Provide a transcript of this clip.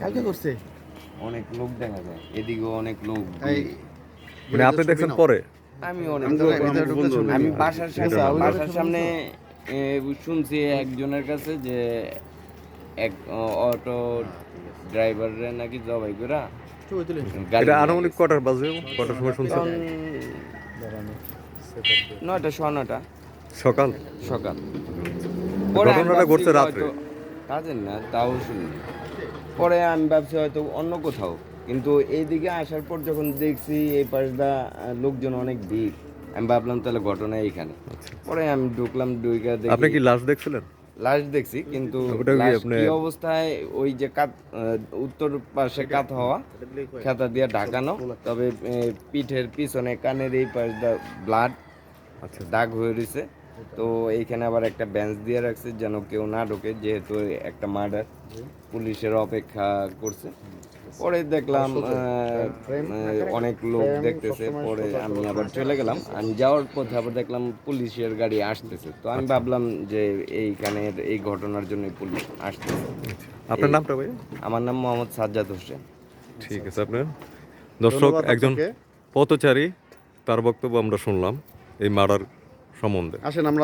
কালকে করছে অনেক লোক দেখা যায়, এদিকেও অনেক লোক। মানে আপনি দেখছেন পরে? আমি অনেক আমি আচ্ছা, বাসার এটা সামনে না। বাসার সামনে শুনছি একজনের কাছে যে এক অটো ড্রাইভাররা নাকি জবাই করে ছবি তুলে গাড়ি এটা নিয়ে আনুমানিক গেছে। কটার বাজে, কটার সময় শুনছেন? তখন 9টা, 9:30 সকাল। সকাল। পরে আমি ঘটনাটা ভাবছি ঘটছে যে রাত্রে। হয়তো কাজের না, তাও শুনি। পরে আমি ভাবছি হয়তো অন্য কোথাও, কিন্তু এইদিকে আসার পর যখন দেখছি এই পাশটা লোকজন অনেক ভিড়, আমি ভাবলাম তাহলে ঘটনা এইখানে। পরে আমি ঢুকলাম, ঢুকে আপনি দেখি কি লাশ দেখছিলেন? লাশ দেখছি, কিন্তু ওটা কি লাশ আপনি? কি অবস্থায়, ওই যে উত্তর পাশে কাত হওয়া, খেতা দিয়ে ঢাকানো, তবে পিঠের পিছনে কানের এই পাশটা ব্লাড আচ্ছা, দাগ হয়ে রয়েছে। তো এইখানে আবার একটা বেঞ্চ দিয়ে রাখছে যেন কেউ না ঢোকে, যেহেতু একটা মার্ডার, পুলিশের অপেক্ষা করছে। পরে দেখলাম অনেক লোক দেখতেছে, পরে আমি আবার চলে গেলাম। আমি যাওয়ার পথে আবার দেখলাম পুলিশের গাড়ি আসতেছে, তো আমি ভাবলাম যে এইখানের এই ঘটনার জন্য পুলিশ আসতেছে। আপনার এই, নামটা ভাই? আমার নাম মোহাম্মদ সাজ্জাদ হোসেন। ঠিক আছে। আপনার দর্শক ধন্যবাদ একজন আপনাকে। পথচারী, তার বক্তব্য আমরা শুনলাম এই মার্ডার সম্বন্ধে। আসেন আমরা